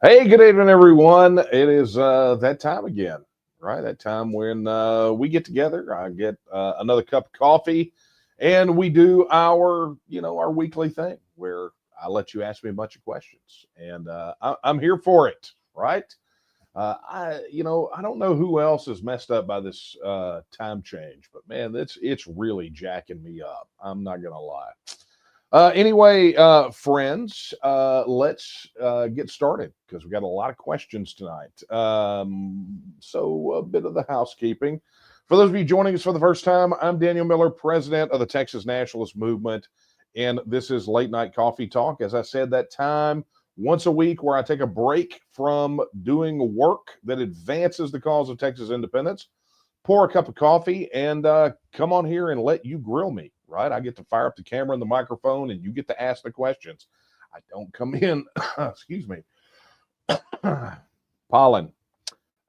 Hey, good evening, everyone. It is that time again, right? That time when we get together. I get another cup of coffee, and we do our weekly thing where I let you ask me a bunch of questions, and I'm here for it, right? I don't know who else is messed up by this time change, but man, it's really jacking me up. I'm not gonna lie. Anyway, friends, let's get started because we got a lot of questions tonight. So, a bit of the housekeeping. For those of you joining us for the first time, I'm Daniel Miller, president of the Texas Nationalist Movement, and this is Late Night Coffee Talk. As I said, that time once a week where I take a break from doing work that advances the cause of Texas independence, pour a cup of coffee, and come on here and let you grill me, right? I get to fire up the camera and the microphone, and you get to ask the questions. I don't come in, excuse me, pollen.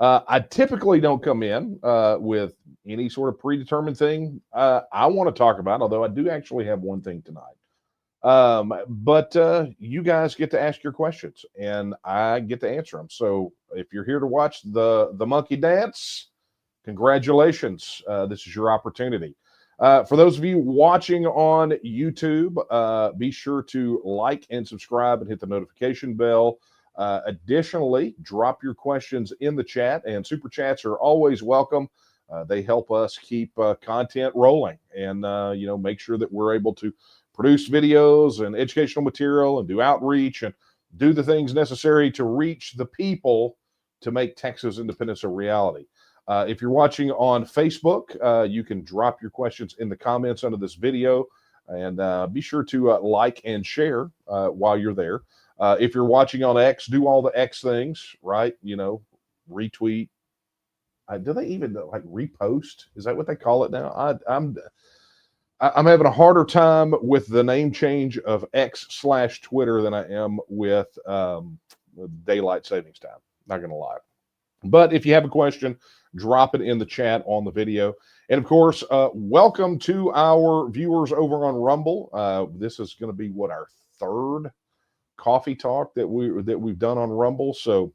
I typically don't come in with any sort of predetermined thing I want to talk about, although I do actually have one thing tonight. But you guys get to ask your questions, and I get to answer them. So if you're here to watch the monkey dance, congratulations. This is your opportunity. For those of you watching on YouTube, be sure to like and subscribe and hit the notification bell. Additionally, drop your questions in the chat, and super chats are always welcome. They help us keep content rolling and make sure that we're able to produce videos and educational material and do outreach and do the things necessary to reach the people to make Texas independence a reality. If you're watching on Facebook, you can drop your questions in the comments under this video, and be sure to like and share while you're there. If you're watching on X, do all the X things, right? Retweet. Do they even like repost? Is that what they call it now? I'm having a harder time with the name change of X/Twitter than I am with daylight savings time. Not gonna lie. But if you have a question, drop it in the chat on the video. And of course, welcome to our viewers over on Rumble. This is going to be our third coffee talk that we've done on Rumble. So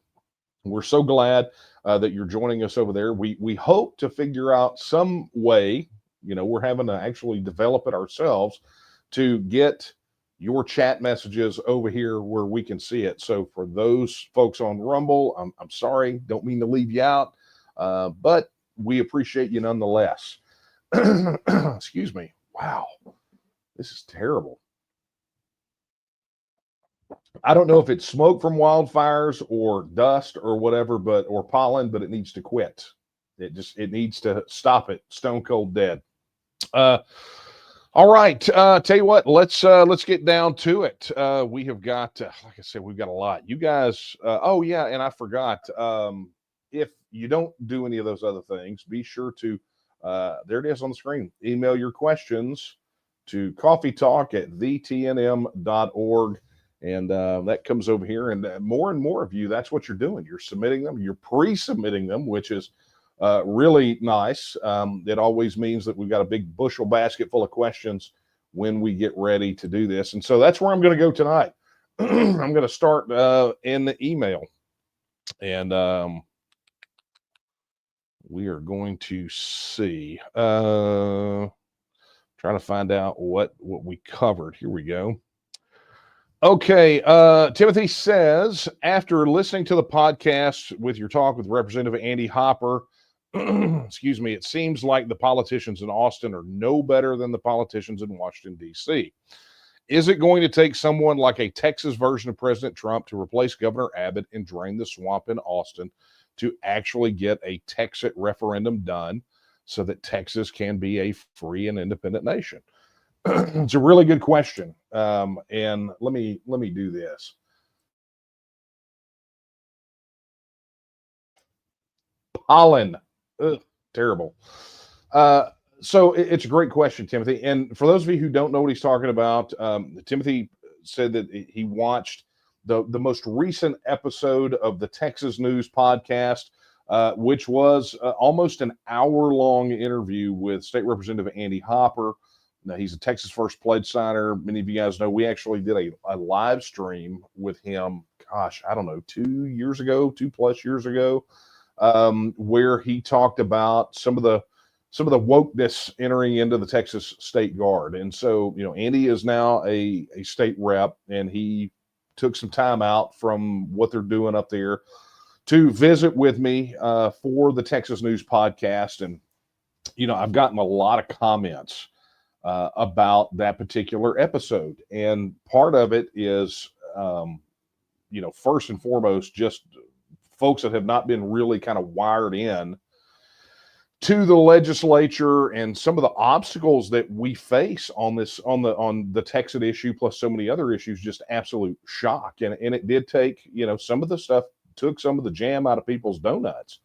we're so glad that you're joining us over there. We hope to figure out some way. We're having to actually develop it ourselves to get your chat messages over here where we can see it. So for those folks on Rumble, I'm sorry, don't mean to leave you out, but we appreciate you nonetheless. Excuse me. Wow, this is terrible. I don't know if it's smoke from wildfires or dust or whatever, or pollen, but it needs to quit. It needs to stop it. Stone cold dead. All right. Tell you what, let's get down to it. We have got, like I said, we've got a lot. You guys, oh yeah, and I forgot. If you don't do any of those other things, be sure to, there it is on the screen. Email your questions to coffeetalk@vtnm.org. And that comes over here. And more of you, that's what you're doing. You're submitting them. You're pre-submitting them, which is really nice. It always means that we've got a big bushel basket full of questions when we get ready to do this. And so that's where I'm going to go tonight. I'm going to start in the email. And we are going to see. Trying to find out what we covered. Here we go. Okay, Timothy says, after listening to the podcast with your talk with Representative Andy Hopper, excuse me, it seems like the politicians in Austin are no better than the politicians in Washington, D.C. Is it going to take someone like a Texas version of President Trump to replace Governor Abbott and drain the swamp in Austin to actually get a Texit referendum done so that Texas can be a free and independent nation? It's a really good question. And let me do this. Pollen. Ugh, terrible. So it's a great question, Timothy. And for those of you who don't know what he's talking about, Timothy said that he watched the most recent episode of the Texas News podcast, which was almost an hour-long interview with State Representative Andy Hopper. Now, he's a Texas First pledge signer. Many of you guys know we actually did a live stream with him, gosh, I don't know, 2 years ago, 2+ years ago, where he talked about some of the wokeness entering into the Texas State Guard. And so, Andy is now a state rep, and he took some time out from what they're doing up there to visit with me for the Texas News podcast. And, I've gotten a lot of comments about that particular episode. And part of it is, first and foremost, just folks that have not been really kind of wired in to the legislature and some of the obstacles that we face on the Texas issue, plus so many other issues, just absolute shock. And it did take, some of the stuff took some of the jam out of people's donuts.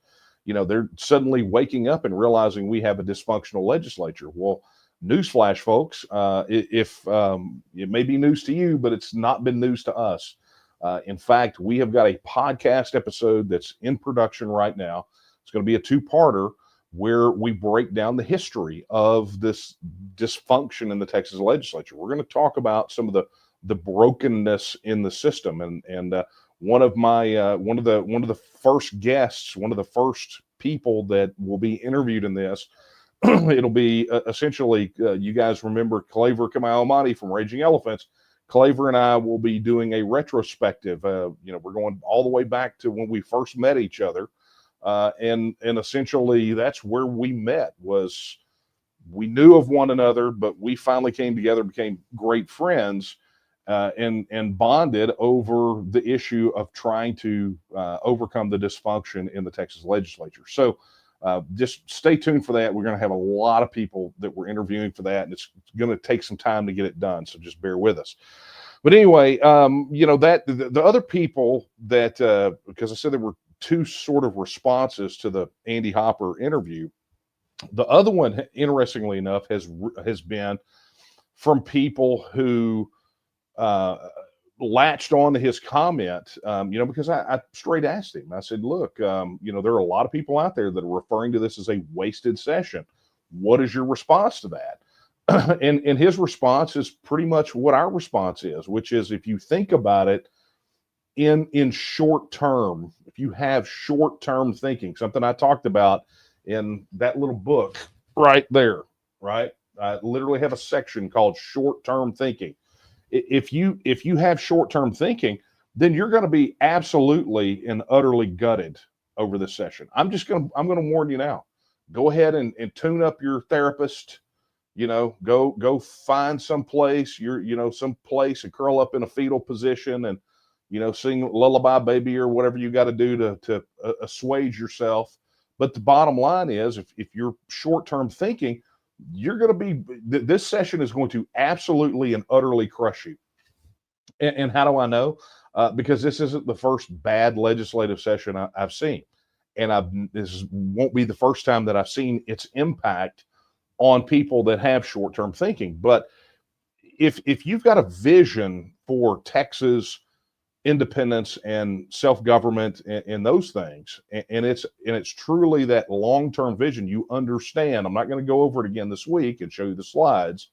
They're suddenly waking up and realizing we have a dysfunctional legislature. Well, newsflash, folks, if it may be news to you, but it's not been news to us. In fact, we have got a podcast episode that's in production right now. It's going to be a two-parter where we break down the history of this dysfunction in the Texas legislature. We're going to talk about some of the brokenness in the system, and one of the first guests, one of the first people that will be interviewed in this, it'll be essentially, you guys remember Claver Kamau from Raging Elephants. Claver and I will be doing a retrospective. We're going all the way back to when we first met each other. And essentially that's where we met. Was we knew of one another, but we finally came together, became great friends, and bonded over the issue of trying to overcome the dysfunction in the Texas legislature. So just stay tuned for that. We're going to have a lot of people that we're interviewing for that, and it's going to take some time to get it done. So just bear with us. But anyway, that the other people that, because I said there were two sort of responses to the Andy Hopper interview. The other one, interestingly enough, has been from people who latched on to his comment, because I straight asked him. I said, look, there are a lot of people out there that are referring to this as a wasted session. What is your response to that? And his response is pretty much what our response is, which is, if you think about it in short term, if you have short term thinking, something I talked about in that little book right there, right? I literally have a section called short term thinking. If you have short term thinking, then you're going to be absolutely and utterly gutted over this session. I'm going to warn you now. Go ahead and tune up your therapist. Go find some place, some place, and curl up in a fetal position and, sing Lullaby Baby or whatever you got to do to assuage yourself. But the bottom line is, if you're short-term thinking, you're going to be, this session is going to absolutely and utterly crush you. And how do I know? Because this isn't the first bad legislative session I've seen. And this won't be the first time that I've seen its impact on people that have short-term thinking. But if you've got a vision for Texas independence and self-government and those things, and it's truly that long-term vision, you understand. I'm not going to go over it again this week and show you the slides,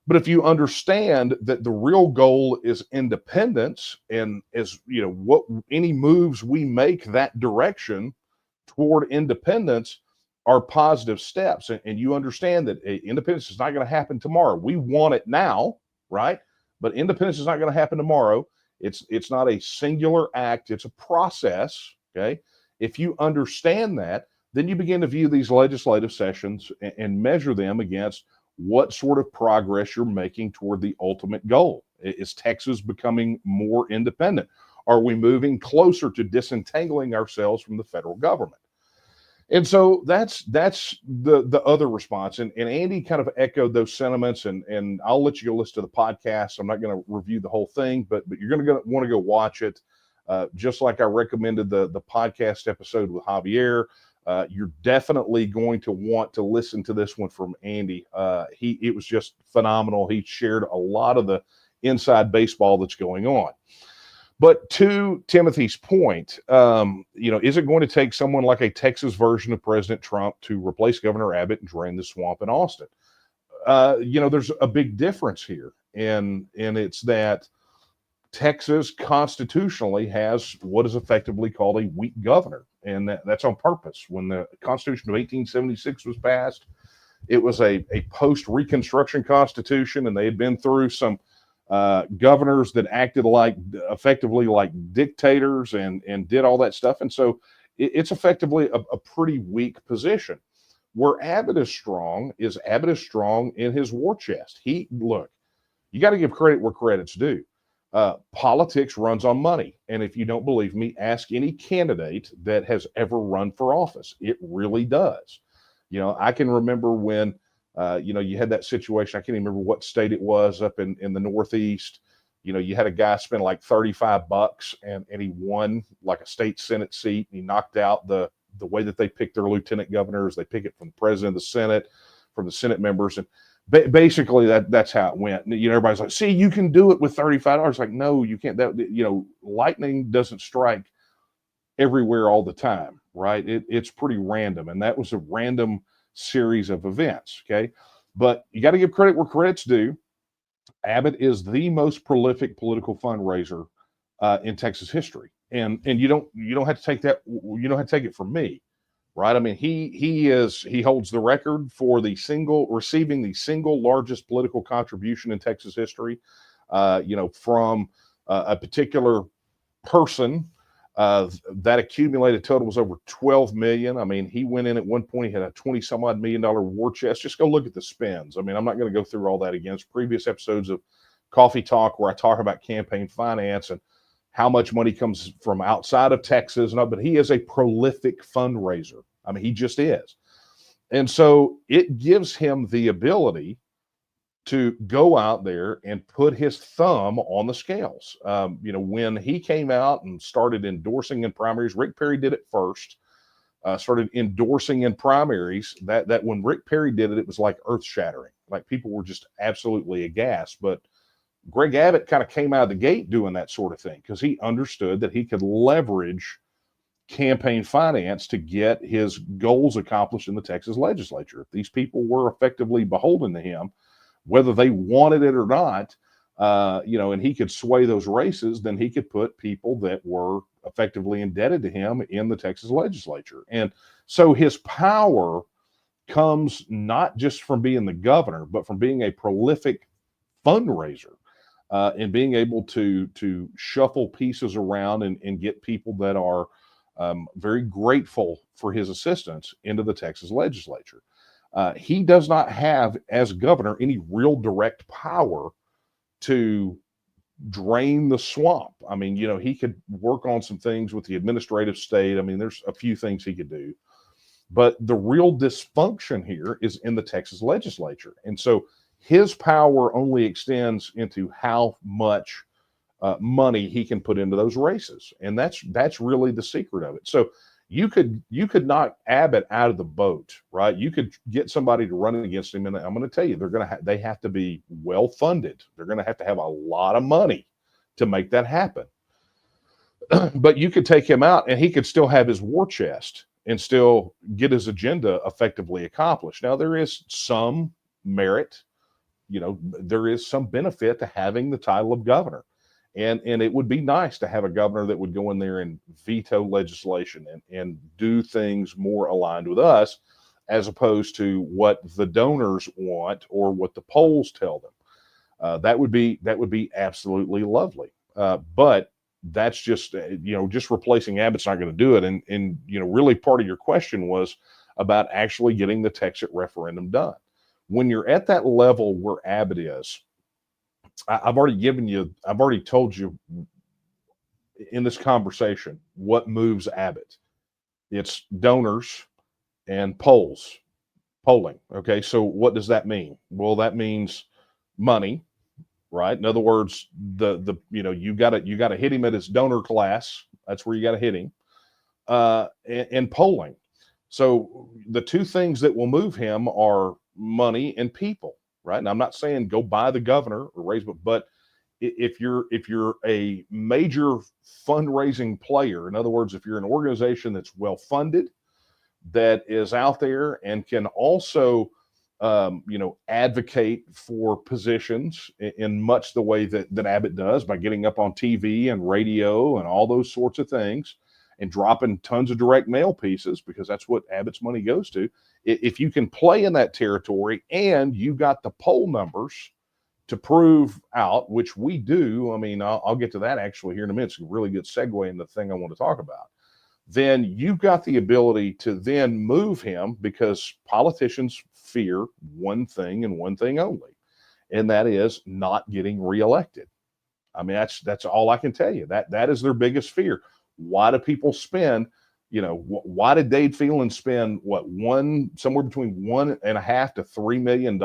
but if you understand that the real goal is independence, and what any moves we make that direction toward independence are positive steps, and you understand that independence is not going to happen tomorrow. We want it now, right? But independence is not going to happen tomorrow. It's not a singular act. It's a process, okay? If you understand that, then you begin to view these legislative sessions and measure them against what sort of progress you're making toward the ultimate goal. Is Texas becoming more independent? Are we moving closer to disentangling ourselves from the federal government? And so that's the other response. And Andy kind of echoed those sentiments, and I'll let you go listen to the podcast. I'm not going to review the whole thing, but you're going to want to go watch it. Just like I recommended the podcast episode with Javier, you're definitely going to want to listen to this one from Andy. It was just phenomenal. He shared a lot of the inside baseball that's going on. But to Timothy's point, is it going to take someone like a Texas version of President Trump to replace Governor Abbott and drain the swamp in Austin? there's a big difference here, and it's that Texas constitutionally has what is effectively called a weak governor, and that's on purpose. When the Constitution of 1876 was passed, it was a post Reconstruction Constitution, and they had been through some governors that acted like effectively like dictators and did all that stuff, and so it's effectively a pretty weak position. Where Abbott is strong in his war chest. You got to give credit where credit's due. Politics runs on money. And if you don't believe me, ask any candidate that has ever run for office. It really does. I can remember when, you had that situation. I can't even remember what state it was up in the Northeast. You had a guy spend like $35 and he won like a state Senate seat. And he knocked out the way that they pick their lieutenant governors. They pick it from the president of the Senate, from the Senate members. And basically that's how it went. Everybody's like, see, you can do it with $35. Like, no, you can't. Lightning doesn't strike everywhere all the time, right? It's pretty random. And that was a random series of events. Okay. But you got to give credit where credit's due. Abbott is the most prolific political fundraiser in Texas history. And you don't have to take that. You don't have to take it from me. Right. I mean, he holds the record for receiving the single largest political contribution in Texas history, from a particular person. That accumulated total was over 12 million. I mean, he went in at one point, he had a 20 some odd $1 million war chest. Just go look at the spends. I mean, I'm not going to go through all that again. It's previous episodes of Coffee Talk where I talk about campaign finance and how much money comes from outside of Texas. But he is a prolific fundraiser. I mean, he just is. And so it gives him the ability to go out there and put his thumb on the scales. When he came out and started endorsing in primaries, Rick Perry did it first, started endorsing in primaries. That when Rick Perry did it, it was like earth shattering. Like people were just absolutely aghast. But Greg Abbott kind of came out of the gate doing that sort of thing because he understood that he could leverage campaign finance to get his goals accomplished in the Texas legislature. If these people were effectively beholden to him, whether they wanted it or not, and he could sway those races, then he could put people that were effectively indebted to him in the Texas legislature. And so his power comes not just from being the governor, but from being a prolific fundraiser. And being able to shuffle pieces around and get people that are very grateful for his assistance into the Texas legislature. He does not have, as governor, any real direct power to drain the swamp. I mean, he could work on some things with the administrative state. I mean, there's a few things he could do. But the real dysfunction here is in the Texas legislature. And so his power only extends into how much money he can put into those races, and that's really the secret of it. So you could knock Abbott out of the boat, right? You could get somebody to run against him, and I'm going to tell you, they have to be well funded. They're going to have a lot of money to make that happen. But you could take him out, and he could still have his war chest and still get his agenda effectively accomplished. Now there is some merit. There is some benefit to having the title of governor. And it would be nice to have a governor that would go in there and veto legislation and do things more aligned with us, as opposed to what the donors want or what the polls tell them. That would be absolutely lovely. But that's just replacing Abbott's not going to do it. And really part of your question was about actually getting the Texas referendum done. When you're at that level where Abbott is, I've already told you in this conversation what moves Abbott. It's donors and polling. Okay, so what does that mean? Well, that means money, right? In other words, you got to hit him at his donor class. That's where you got to hit him, and polling. So the two things that will move him are money and people. Right. And I'm not saying go buy the governor or raise, but if you're a major fundraising player, in other words, if you're an organization that's well funded, that is out there and can also advocate for positions in much the way that Abbott does by getting up on TV and radio and all those sorts of things and dropping tons of direct mail pieces because that's what Abbott's money goes to. If you can play in that territory and you got the poll numbers to prove out, which we do, I mean, I'll get to that actually here in a minute. It's a really good segue into the thing I want to talk about. Then you've got the ability to then move him because politicians fear one thing and one thing only, and that is not getting reelected. I mean, that's all I can tell you. That is their biggest fear. Why do people spend, why did Dade Phelan spend somewhere between $1.5 to $3 million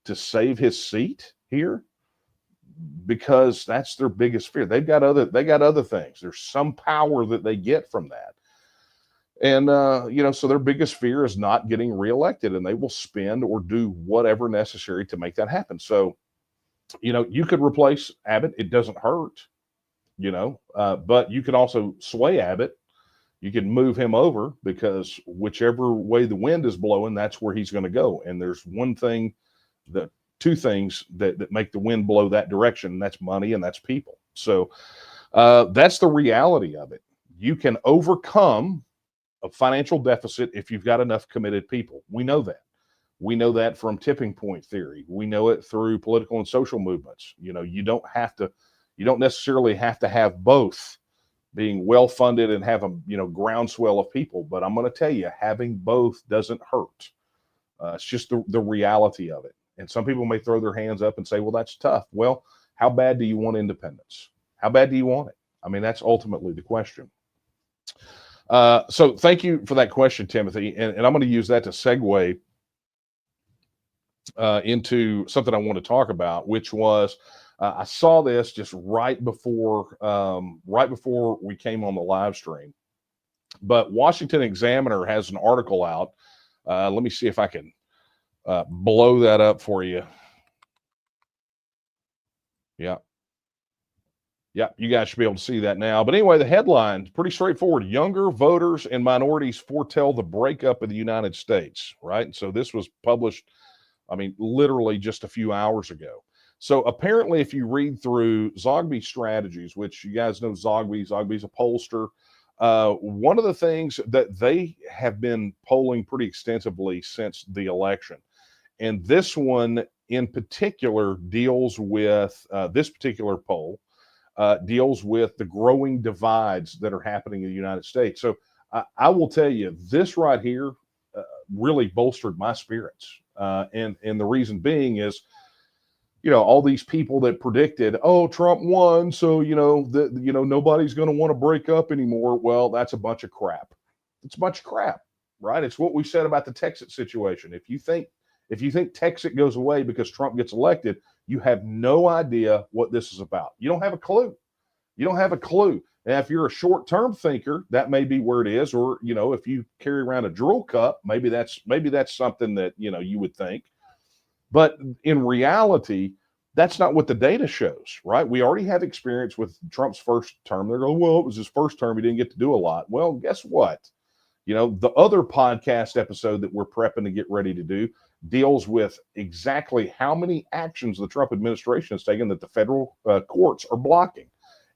to save his seat here? Because that's their biggest fear. They got other things. There's some power that they get from that. And, so their biggest fear is not getting reelected, and they will spend or do whatever necessary to make that happen. So, you could replace Abbott. It doesn't hurt, but you could also sway Abbott. You can move him over because whichever way the wind is blowing, that's where he's going to go. And there's two things that make the wind blow that direction, and that's money and that's people. So that's the reality of it. You can overcome a financial deficit if you've got enough committed people. We know that. We know that from tipping point theory. We know it through political and social movements. You don't necessarily have to have both being well-funded and have a groundswell of people. But I'm going to tell you, having both doesn't hurt. It's just the reality of it. And some people may throw their hands up and say, well, that's tough. Well, how bad do you want independence? How bad do you want it? I mean, that's ultimately the question. So thank you for that question, Timothy. And I'm going to use that to segue into something I want to talk about, which was I saw this just right before we came on the live stream. But Washington Examiner has an article out. Let me see if I can blow that up for you. Yeah, you guys should be able to see that now. But anyway, the headline is pretty straightforward. Younger voters and minorities foretell the breakup of the United States, right? And so this was published, literally just a few hours ago. So apparently, if you read through Zogby Strategies, which you guys know Zogby's a pollster, one of the things that they have been polling pretty extensively since the election, and this one in particular deals with this particular poll deals with the growing divides that are happening in the United States. So I will tell you, this right here really bolstered my spirits, and the reason being is, all these people that predicted, oh, Trump won, so nobody's going to want to break up anymore. Well, that's a bunch of crap. It's a bunch of crap, right? It's what we said about the Texas situation. If you think Texas goes away because Trump gets elected, you have no idea what this is about. You don't have a clue. You don't have a clue. And if you're a short-term thinker, that may be where it is. Or, if you carry around a drool cup, maybe that's something that, you would think. But in reality, that's not what the data shows, right? We already have experience with Trump's first term. They're going, well, it was his first term. He didn't get to do a lot. Well, guess what? The other podcast episode that we're prepping to get ready to do deals with exactly how many actions the Trump administration has taken that the federal courts are blocking.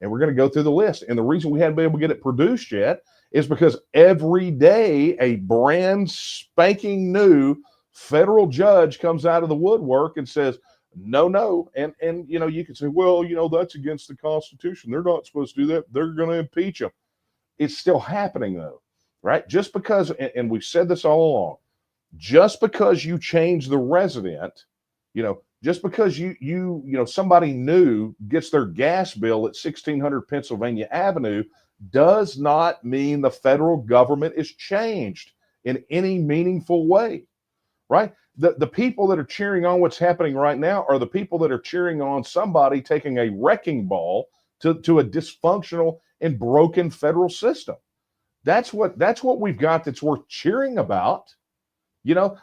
And we're going to go through the list. And the reason we hadn't been able to get it produced yet is because every day a brand spanking new federal judge comes out of the woodwork and says, no. And you can say, well, that's against the Constitution. They're not supposed to do that. They're going to impeach them. It's still happening, though, right? Just because, and we've said this all along, just because you change the resident, just because somebody new gets their gas bill at 1600 Pennsylvania Avenue does not mean the federal government is changed in any meaningful way, right? The people that are cheering on what's happening right now are the people that are cheering on somebody taking a wrecking ball to a dysfunctional and broken federal system. That's what we've got that's worth cheering about.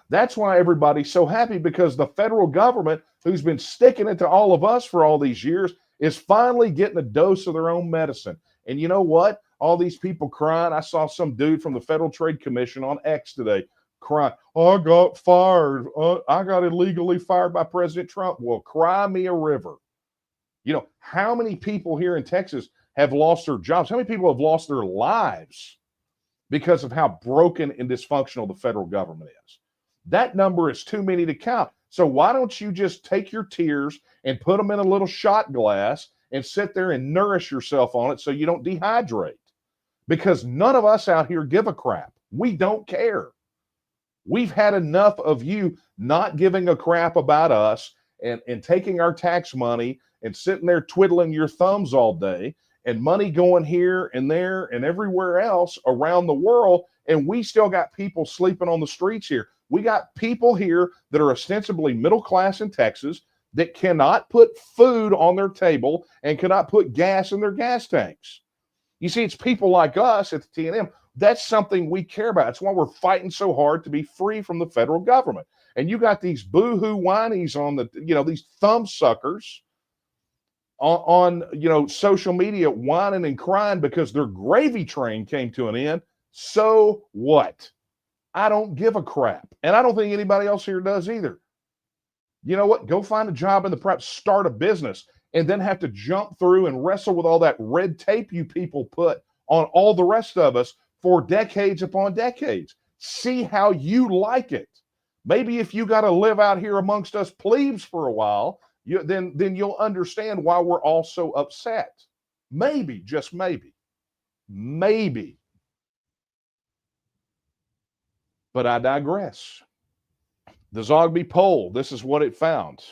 That's why everybody's so happy, because the federal government, who's been sticking it to all of us for all these years, is finally getting a dose of their own medicine. And you know what? All these people crying. I saw some dude from the Federal Trade Commission on X today crying, "Oh, I got fired. I got illegally fired by President Trump." Well, cry me a river. You know, how many people here in Texas have lost their jobs? How many people have lost their lives because of how broken and dysfunctional the federal government is? That number is too many to count. So why don't you just take your tears and put them in a little shot glass and sit there and nourish yourself on it so you don't dehydrate? Because none of us out here give a crap. We don't care. We've had enough of you not giving a crap about us and taking our tax money and sitting there twiddling your thumbs all day, and money going here and there and everywhere else around the world. And we still got people sleeping on the streets here. We got people here that are ostensibly middle class in Texas that cannot put food on their table and cannot put gas in their gas tanks. You see, it's people like us at the TNM. That's something we care about. That's why we're fighting so hard to be free from the federal government. And you got these boo-hoo whinies on the, these thumb suckers on social media whining and crying because their gravy train came to an end. So what? I don't give a crap. And I don't think anybody else here does either. You know what? Go find a job in the prep, start a business, and then have to jump through and wrestle with all that red tape you people put on all the rest of us for decades upon decades. See how you like it. Maybe if you got to live out here amongst us plebes for a while, then you'll understand why we're all so upset. Maybe, just maybe. Maybe. But I digress. The Zogby poll, this is what it found.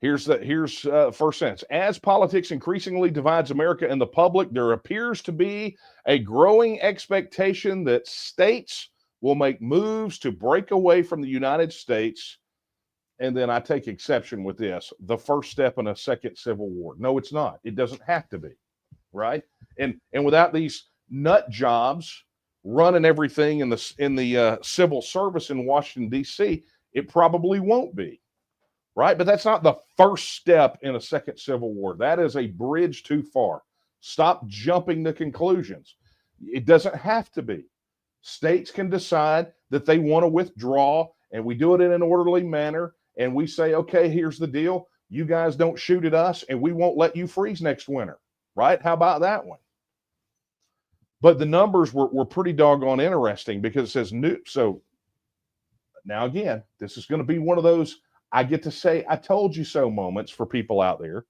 Here's first sentence. As politics increasingly divides America and the public, there appears to be a growing expectation that states will make moves to break away from the United States. And then I take exception with this, the first step in a second civil war. No, it's not. It doesn't have to be, right? And without these nut jobs running everything in the civil service in Washington, D.C., it probably won't be. Right? But that's not the first step in a second civil war. That is a bridge too far. Stop jumping to conclusions. It doesn't have to be. States can decide that they want to withdraw, and we do it in an orderly manner, and we say, okay, here's the deal. You guys don't shoot at us, and we won't let you freeze next winter. Right? How about that one? But the numbers were pretty doggone interesting because it says new. So now again, this is going to be one of those I get to say, I told you so moments for people out there.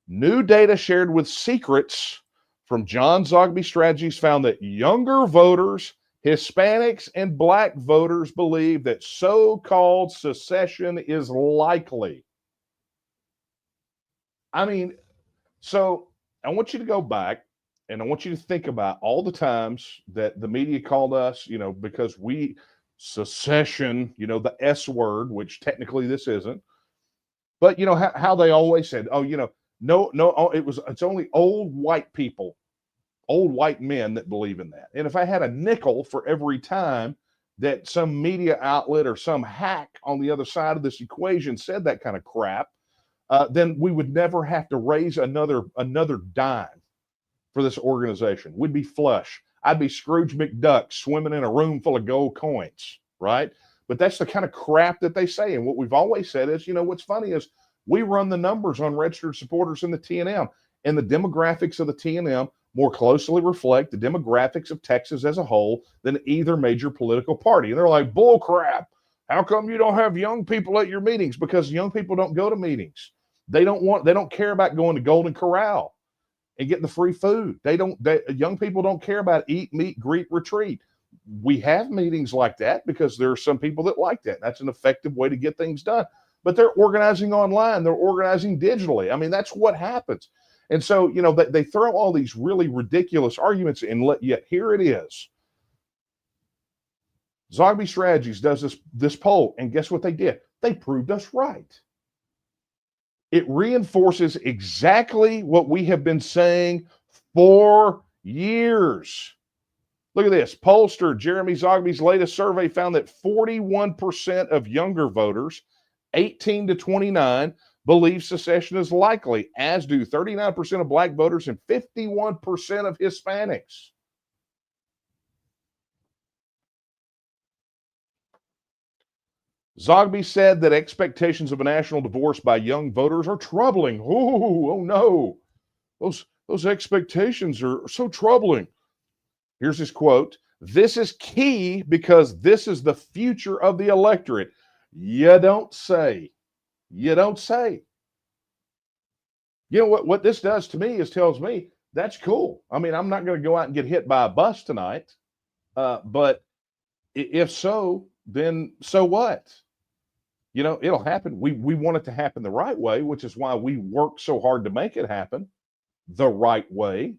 New data shared with Secrets from John Zogby Strategies found that younger voters, Hispanics, and Black voters believe that so-called secession is likely. I mean, so I want you to go back and I want you to think about all the times that the media called us, because secession, the S word, which technically this isn't, but how they always said, no, it's only old white people, old white men that believe in that. And if I had a nickel for every time that some media outlet or some hack on the other side of this equation said that kind of crap, then we would never have to raise another dime for this organization. We'd be flush. I'd be Scrooge McDuck swimming in a room full of gold coins, right? But that's the kind of crap that they say. And what we've always said is, what's funny is we run the numbers on registered supporters in the TNM, and the demographics of the TNM more closely reflect the demographics of Texas as a whole than either major political party. And they're like, bull crap. How come you don't have young people at your meetings? Because young people don't go to meetings. They don't care about going to Golden Corral and getting the free food. Young people don't care about eat, meet, greet, retreat. We have meetings like that because there are some people that like that. That's an effective way to get things done. But they're organizing online. They're organizing digitally. I mean, that's what happens. And so, they throw all these really ridiculous arguments in, yet here it is. Zogby Strategies does this poll, and guess what they did? They proved us right. It reinforces exactly what we have been saying for years. Look at this. Pollster Jeremy Zogby's latest survey found that 41% of younger voters, 18 to 29, believe secession is likely, as do 39% of Black voters and 51% of Hispanics. Zogby said that expectations of a national divorce by young voters are troubling. Oh no. Those expectations are so troubling. Here's his quote. This is key because this is the future of the electorate. You don't say. You don't say. You know what this does to me is tells me that's cool. I mean, I'm not going to go out and get hit by a bus tonight. But if so, then so what? You know, it'll happen. We want it to happen the right way, which is why we work so hard to make it happen the right way.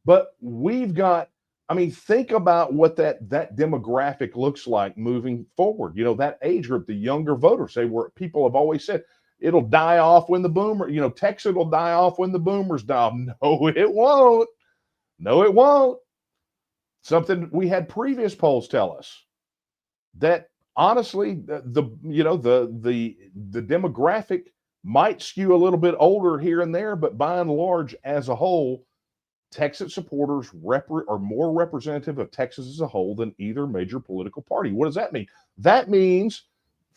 But we've got, I mean, think about what that demographic looks like moving forward. You know, that age group, the younger voters, people have always said it'll die off when the boomer, you know, Texas will die off when the boomers die off. No, it won't. No, it won't. Something we had previous polls tell us that honestly, the demographic might skew a little bit older here and there, but by and large, as a whole, Texas supporters are more representative of Texas as a whole than either major political party. What does that mean? That means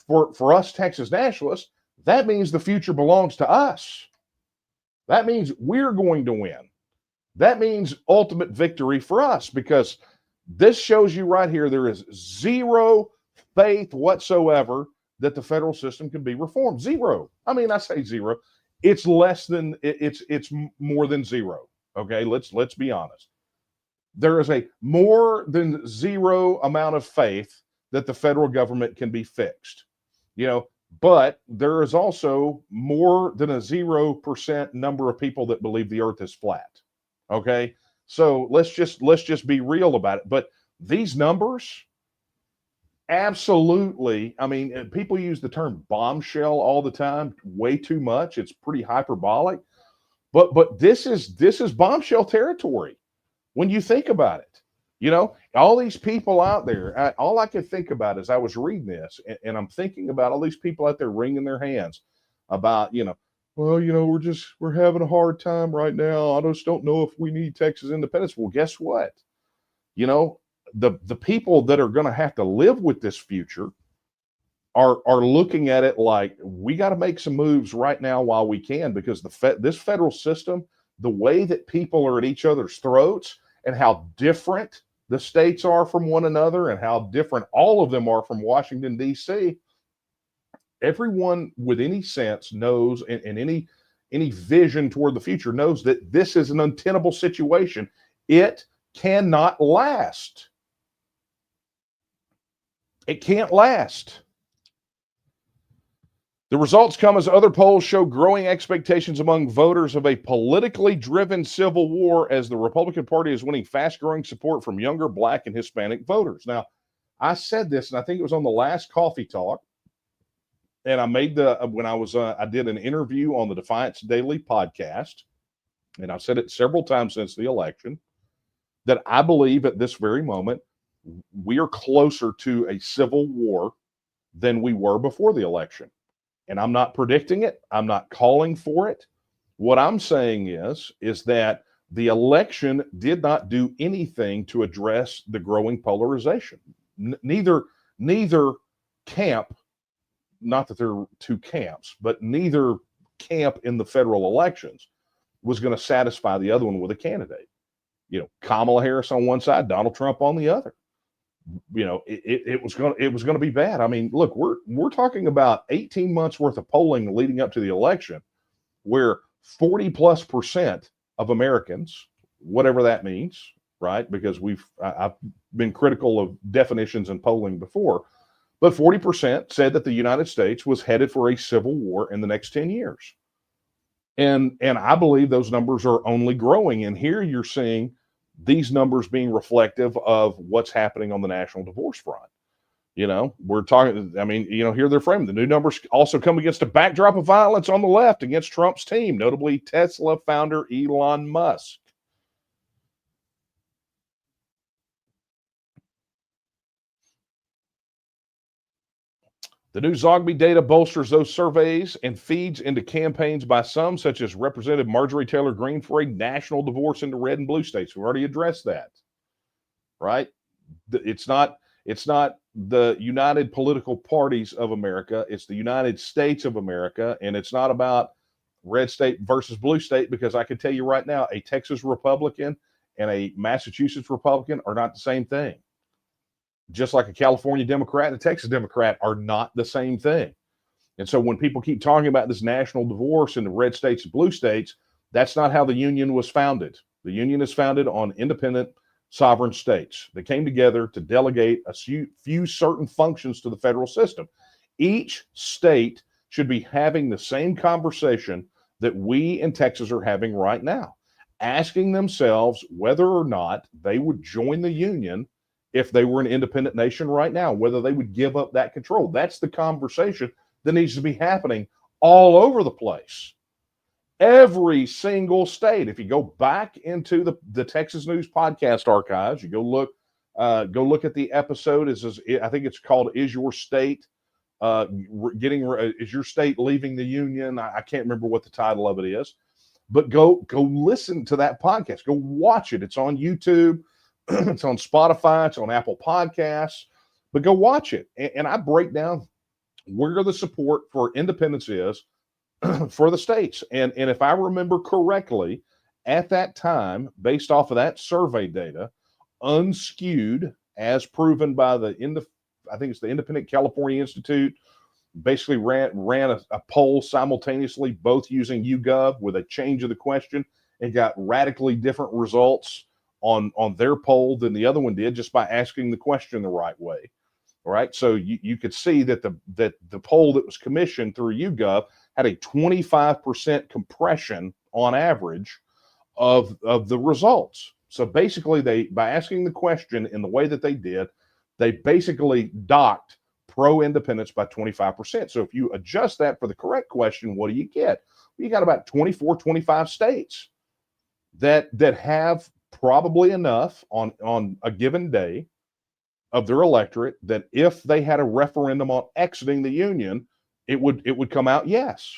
for us Texas nationalists, that means the future belongs to us. That means we're going to win. That means ultimate victory for us, because this shows you right here there is zero faith whatsoever that the federal system can be reformed. Zero. I mean, I say zero. It's more than zero. Okay, let's be honest. There is a more than zero amount of faith that the federal government can be fixed. You know, but there is also more than a 0% number of people that believe the earth is flat. Okay? So let's just be real about it. But these numbers, absolutely. I mean, people use the term bombshell all the time, way too much. It's pretty hyperbolic. But this is bombshell territory when you think about it. You know, all these people out there, all I could think about as I was reading this, and I'm thinking about all these people out there wringing their hands about, well, we're having a hard time right now. I just don't know if we need Texas independence. Well, guess what? You know, the people that are going to have to live with this future are looking at it like, we got to make some moves right now while we can, because this federal system, the way that people are at each other's throats and how different the states are from one another and how different all of them are from Washington, D.C., everyone with any sense knows, and any vision toward the future knows that this is an untenable situation. It cannot last. It can't last. The results come as other polls show growing expectations among voters of a politically driven civil war, as the Republican Party is winning fast-growing support from younger Black and Hispanic voters. Now, I said this, and I think it was on the last Coffee Talk, and I did an interview on the Defiance Daily podcast, and I've said it several times since the election, that I believe at this very moment we are closer to a civil war than we were before the election. And I'm not predicting it. I'm not calling for it. What I'm saying is that the election did not do anything to address the growing polarization. Neither camp, not that there are two camps, but neither camp in the federal elections was going to satisfy the other one with a candidate. You know, Kamala Harris on one side, Donald Trump on the other. You know, it was going to be bad. I mean, look, we're talking about 18 months worth of polling leading up to the election, where 40+% of Americans, whatever that means, right? Because I've been critical of definitions and polling before, but 40% said that the United States was headed for a civil war in the next 10 years. And I believe those numbers are only growing. And here you're seeing these numbers being reflective of what's happening on the national divorce front. You know, we're talking, I mean, here they're framing. The new numbers also come against a backdrop of violence on the left against Trump's team, notably Tesla founder Elon Musk. The new Zogby data bolsters those surveys and feeds into campaigns by some, such as Representative Marjorie Taylor Greene, for a national divorce into red and blue states. We've already addressed that, right? It's not the United Political Parties of America. It's the United States of America, and it's not about red state versus blue state, because I can tell you right now, a Texas Republican and a Massachusetts Republican are not the same thing. Just like a California Democrat and a Texas Democrat are not the same thing. And so when people keep talking about this national divorce in the red states and blue states, that's not how the Union was founded. The Union is founded on independent sovereign states that came together to delegate a few certain functions to the federal system. Each state should be having the same conversation that we in Texas are having right now, asking themselves whether or not they would join the Union if they were an independent nation right now, whether they would give up that control. That's the conversation that needs to be happening all over the place. Every single state. If you go back into the Texas News podcast archives, you go look at the episode. I think it's called "Is Your State Is Your State Leaving the Union?" I can't remember what the title of it is, but go listen to that podcast. Go watch it. It's on YouTube. It's on Spotify. It's on Apple Podcasts. But go watch it, and I break down where the support for independence is for the states. And if I remember correctly, at that time, based off of that survey data, unskewed, as proven by I think it's the Independent California Institute, basically ran a poll simultaneously, both using YouGov with a change of the question, and got radically different results on their poll than the other one did, just by asking the question the right way. All right. So you could see that the poll that was commissioned through YouGov had a 25% compression on average of the results. So basically, by asking the question in the way that they did, they basically docked pro-independence by 25%. So if you adjust that for the correct question, what do you get? You got about 24, 25 states that have probably enough on a given day of their electorate that if they had a referendum on exiting the Union, it would come out yes.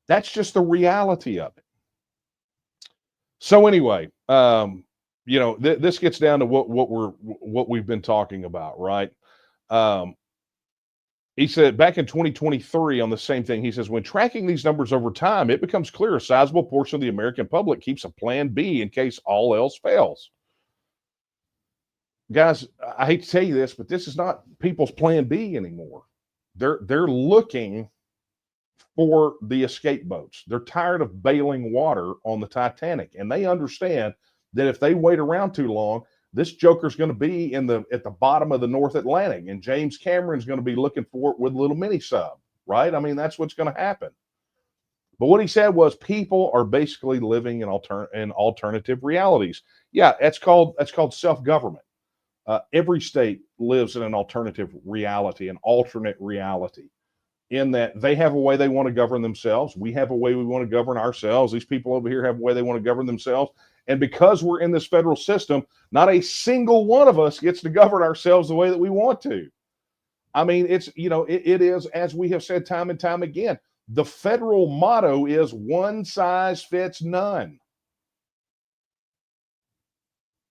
That's just the reality of it. So anyway, this gets down to what we've been talking about, right? He said back in 2023 on the same thing, he says, when tracking these numbers over time, it becomes clear a sizable portion of the American public keeps a plan B in case all else fails. Guys, I hate to tell you this, but this is not people's plan B anymore. They're looking for the escape boats. They're tired of bailing water on the Titanic, and they understand that if they wait around too long, this joker's going to be at the bottom of the North Atlantic, and James Cameron's going to be looking for it with a little mini sub, right? I mean, that's what's going to happen. But what he said was people are basically living in alternative realities. Yeah, that's called self-government. Every state lives in an alternative reality, an alternate reality, in that they have a way they want to govern themselves. We have a way we want to govern ourselves. These people over here have a way they want to govern themselves. And because we're in this federal system, not a single one of us gets to govern ourselves the way that we want to. I mean, it is, as we have said time and time again, the federal motto is one size fits none.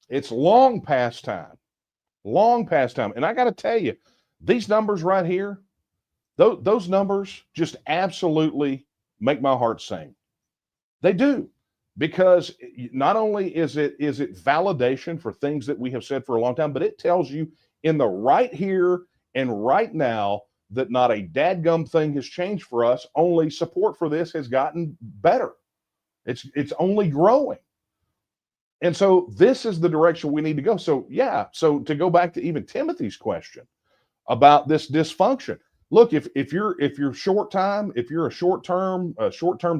It's long past time. Long past time. And I got to tell you, these numbers right here, those numbers just absolutely make my heart sing. They do. Because not only is it validation for things that we have said for a long time, but it tells you in the right here and right now that not a dadgum thing has changed for us. Only support for this has gotten better. It's only growing. And so this is the direction we need to go. So yeah, so to go back to even Timothy's question about this dysfunction. Look, if you're short-term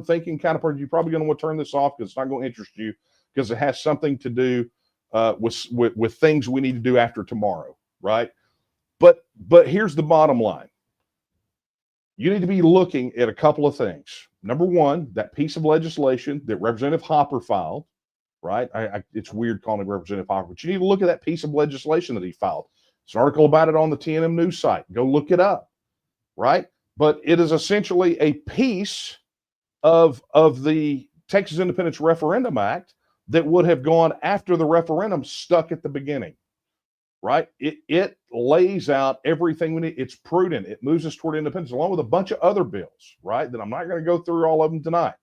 thinking kind of person, you're probably going to want to turn this off because it's not going to interest you, because it has something to do with things we need to do after tomorrow, right? But here's the bottom line. You need to be looking at a couple of things. Number one, that piece of legislation that Representative Hopper filed, right? It's weird calling it Representative Hopper, but you need to look at that piece of legislation that he filed. There's an article about it on the TNM news site. Go look it up. Right? But it is essentially a piece of the Texas Independence Referendum Act that would have gone after the referendum, stuck at the beginning. right? It lays out everything we need. It's prudent. It moves us toward independence, along with a bunch of other bills, right? That I'm not going to go through all of them tonight.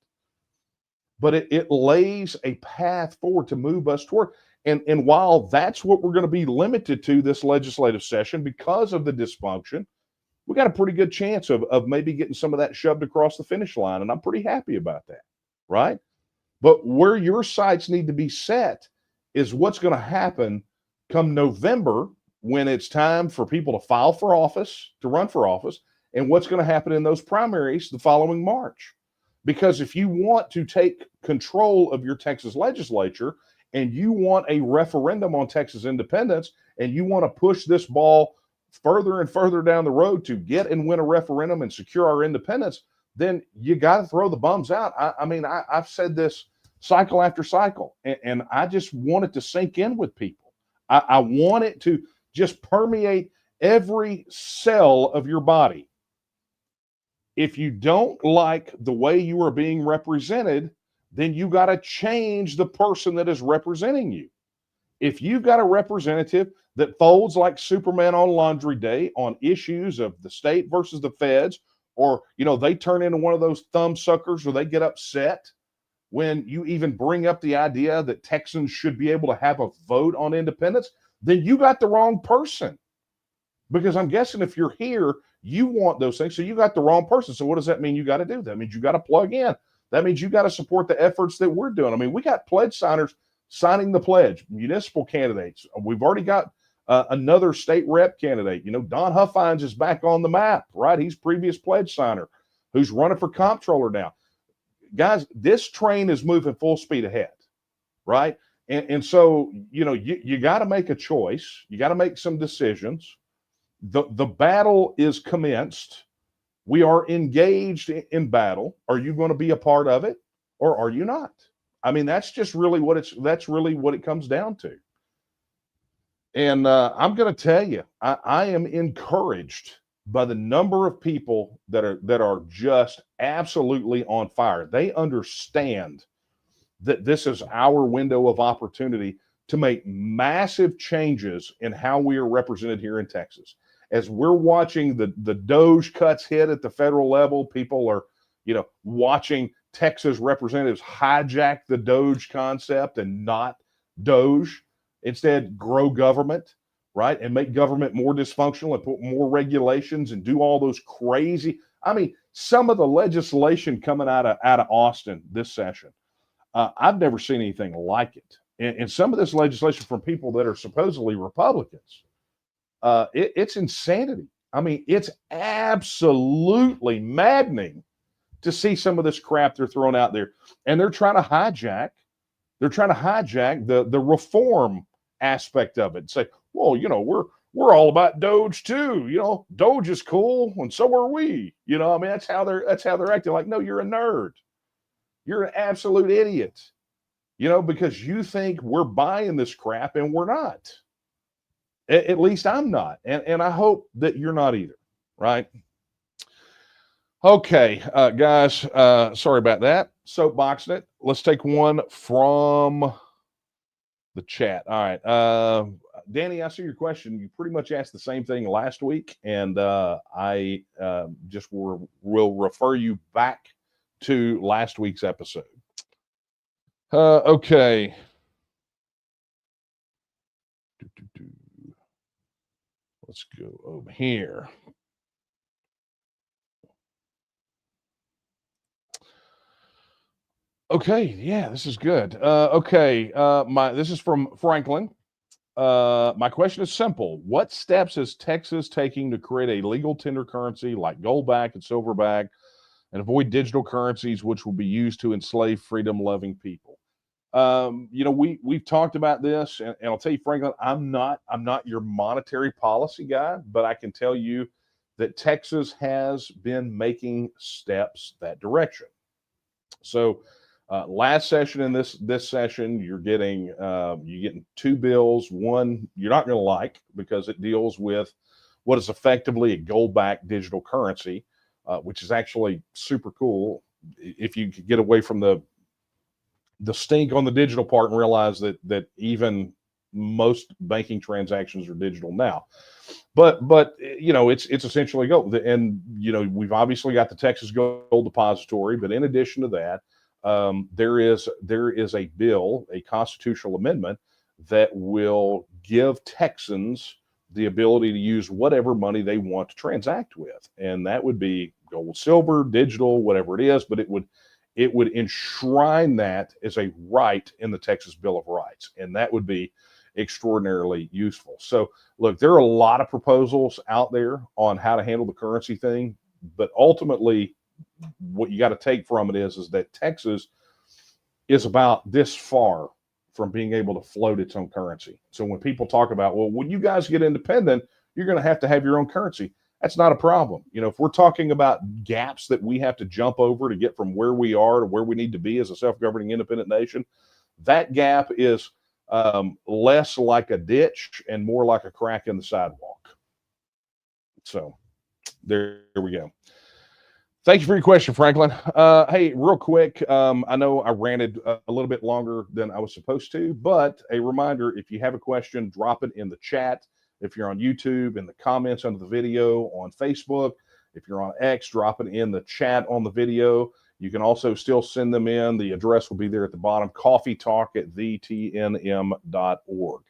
But it lays a path forward to move us toward. And while that's what we're going to be limited to this legislative session because of the dysfunction, we got a pretty good chance of maybe getting some of that shoved across the finish line. And I'm pretty happy about that, right? But where your sights need to be set is what's going to happen come November when it's time for people to file for office, to run for office, and what's going to happen in those primaries the following March. Because if you want to take control of your Texas legislature and you want a referendum on Texas independence and you want to push this ball further and further down the road to get and win a referendum and secure our independence, then you got to throw the bums out. I mean, I've said this cycle after cycle, and I just want it to sink in with people. I want it to just permeate every cell of your body. If you don't like the way you are being represented, then you got to change the person that is representing you. If you've got a representative that folds like Superman on Laundry Day on issues of the state versus the feds, or they turn into one of those thumb suckers where they get upset when you even bring up the idea that Texans should be able to have a vote on independence, then you got the wrong person. Because I'm guessing if you're here, you want those things. So you got the wrong person. So what does that mean you got to do? That means you got to plug in. That means you got to support the efforts that we're doing. I mean, we got pledge signers signing the pledge, municipal candidates. We've already got another state rep candidate. Don Huffines is back on the map, right? He's previous pledge signer who's running for comptroller now. Guys, this train is moving full speed ahead, right? And so, you got to make a choice. You got to make some decisions. The battle is commenced. We are engaged in battle. Are you going to be a part of it or are you not? I mean, that's really what it comes down to. And I'm going to tell you, I am encouraged by the number of people that are just absolutely on fire. They understand that this is our window of opportunity to make massive changes in how we are represented here in Texas. As we're watching the Doge cuts hit at the federal level, people are, watching Texas representatives hijack the Doge concept and not Doge. Instead, grow government, right? And make government more dysfunctional and put more regulations and do all those crazy. I mean, some of the legislation coming out of Austin this session, I've never seen anything like it. And some of this legislation from people that are supposedly Republicans, it's insanity. I mean, it's absolutely maddening to see some of this crap they're throwing out there. And they're trying to hijack the reform aspect of it. Say, well, we're all about Doge too. Doge is cool, and so are we. I mean, that's how they're acting. Like, no, you're a nerd. You're an absolute idiot. Because you think we're buying this crap and we're not. At least I'm not. And I hope that you're not either, right? Okay, guys, sorry about that. Soapboxing it. Let's take one from the chat. All right. Danny, I see your question. You pretty much asked the same thing last week, and I just will refer you back to last week's episode. Okay. Let's go over here. Okay, yeah, this is good. Okay, this is from Franklin. My question is simple. What steps is Texas taking to create a legal tender currency like goldback and silverback and avoid digital currencies which will be used to enslave freedom-loving people? We've talked about this, and I'll tell you, Franklin, I'm not your monetary policy guy, but I can tell you that Texas has been making steps that direction. So last session and this session, you're getting two bills. One you're not going to like because it deals with what is effectively a gold-backed digital currency, which is actually super cool. If you could get away from the stink on the digital part and realize that even most banking transactions are digital now. But it's essentially gold. And we've obviously got the Texas Gold Depository, but in addition to that, there is a bill, a constitutional amendment that will give Texans the ability to use whatever money they want to transact with, and that would be gold, silver, digital, whatever it is. But it would enshrine that as a right in the Texas Bill of Rights, and that would be extraordinarily useful. So, look, there are a lot of proposals out there on how to handle the currency thing, but ultimately, what you got to take from it is that Texas is about this far from being able to float its own currency. So when people talk about, well, when you guys get independent, you're going to have your own currency. That's not a problem. If we're talking about gaps that we have to jump over to get from where we are to where we need to be as a self-governing independent nation, that gap is less like a ditch and more like a crack in the sidewalk. So there we go. Thank you for your question, Franklin. Hey, real quick, I know I ranted a little bit longer than I was supposed to, but a reminder, if you have a question, drop it in the chat. If you're on YouTube, in the comments under the video, on Facebook. If you're on X, drop it in the chat on the video. You can also still send them in. The address will be there at the bottom, coffeetalk@thetnm.org.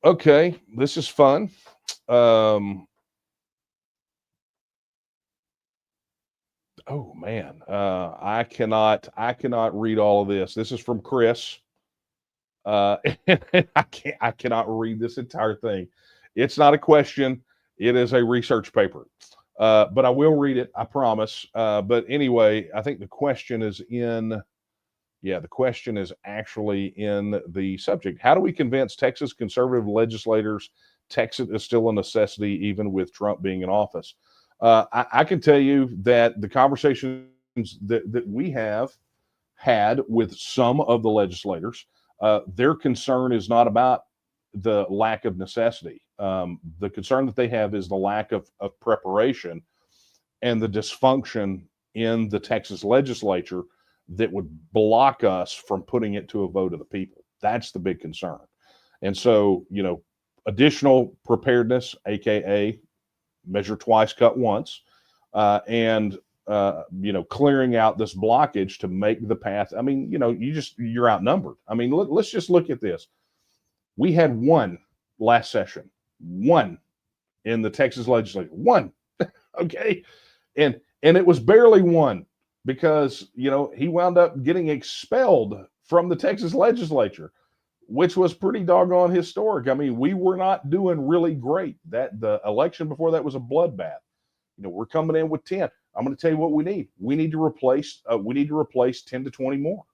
Okay, this is fun. Oh man, I cannot read all of this. This is from Chris. I cannot read this entire thing. It's not a question. It is a research paper. But I will read it, I promise. But anyway, I think the question is the question is actually in the subject. How do we convince Texas conservative legislators Texas is still a necessity even with Trump being in office? I can tell you that the conversations that we have had with some of the legislators, their concern is not about the lack of necessity. The concern that they have is the lack of preparation and the dysfunction in the Texas legislature that would block us from putting it to a vote of the people. That's the big concern. And so, additional preparedness, aka measure twice, cut once, and clearing out this blockage to make the path. I mean, you're outnumbered. I mean, let's just look at this. We had one last session, one in the Texas legislature, one, okay, and it was barely one because he wound up getting expelled from the Texas legislature, which was pretty doggone historic. I mean, we were not doing really great. That the election before that was a bloodbath. We're coming in with 10. I'm going to tell you what we need. We need to replace 10 to 20 more.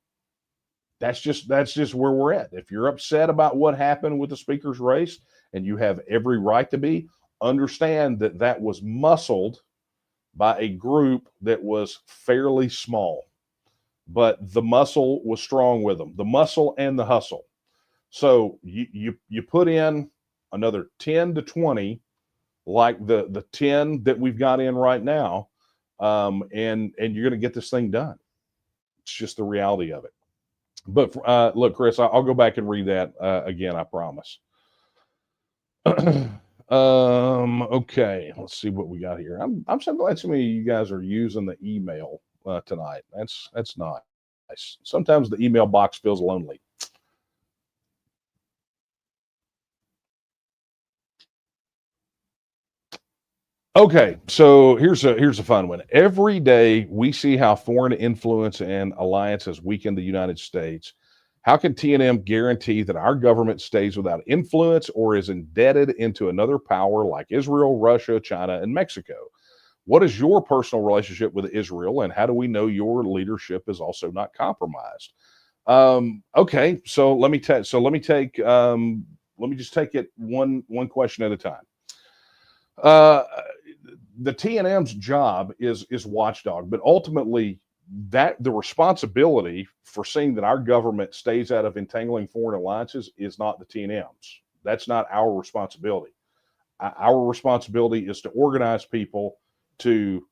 That's just where we're at. If you're upset about what happened with the speaker's race, and you have every right to be, understand that was muscled by a group that was fairly small, but the muscle was strong with them. The muscle and the hustle. So you put in another 10 to 20, like the 10 that we've got in right now, and you're going to get this thing done. It's just the reality of it. But look, Chris, I'll go back and read that again. I promise. Okay, let's see what we got here. I'm so glad so many of you guys are using the email tonight. That's nice. Sometimes the email box feels lonely. Okay, so here's a fun one. Every day we see how foreign influence and alliance has weakened the United States. How can TNM guarantee that our government stays without influence or is indebted into another power like Israel, Russia, China, and Mexico? What is your personal relationship with Israel, and how do we know your leadership is also not compromised? Okay, so let me just take it one question at a time. The TNM's job is watchdog, but ultimately the responsibility for seeing that our government stays out of entangling foreign alliances is not the TNM's. That's not our responsibility. Our responsibility is to organize people to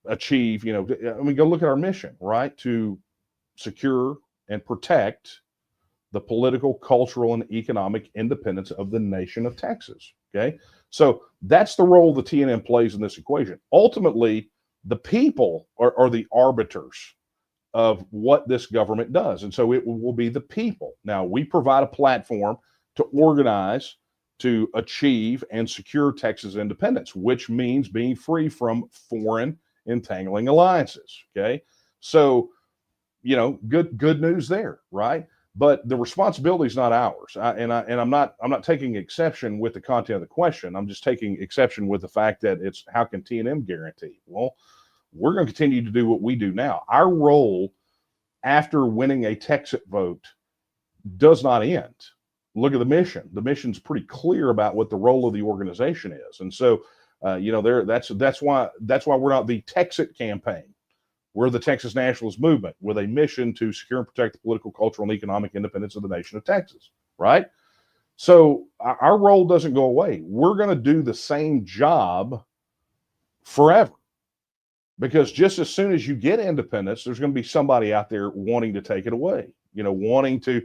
achieve, go look at our mission, right? To secure and protect the political, cultural, and economic independence of the nation of Texas. Okay. So that's the role the TNM plays in this equation. Ultimately, the people are the arbiters of what this government does. And so it will be the people. Now, we provide a platform to organize, to achieve, and secure Texas independence, which means being free from foreign entangling alliances. Okay. So, good news there, right? But the responsibility is not ours. I'm not taking exception with the content of the question. I'm just taking exception with the fact that it's how can TNM guarantee? Well, we're going to continue to do what we do now. Our role after winning a Texas vote does not end. Look at the mission. The mission's pretty clear about what the role of the organization is, and so that's why we're not the Texas campaign. We're the Texas Nationalist movement with a mission to secure and protect the political, cultural, and economic independence of the nation of Texas, right? So our role doesn't go away. We're going to do the same job forever, because just as soon as you get independence, there's going to be somebody out there wanting to take it away, wanting to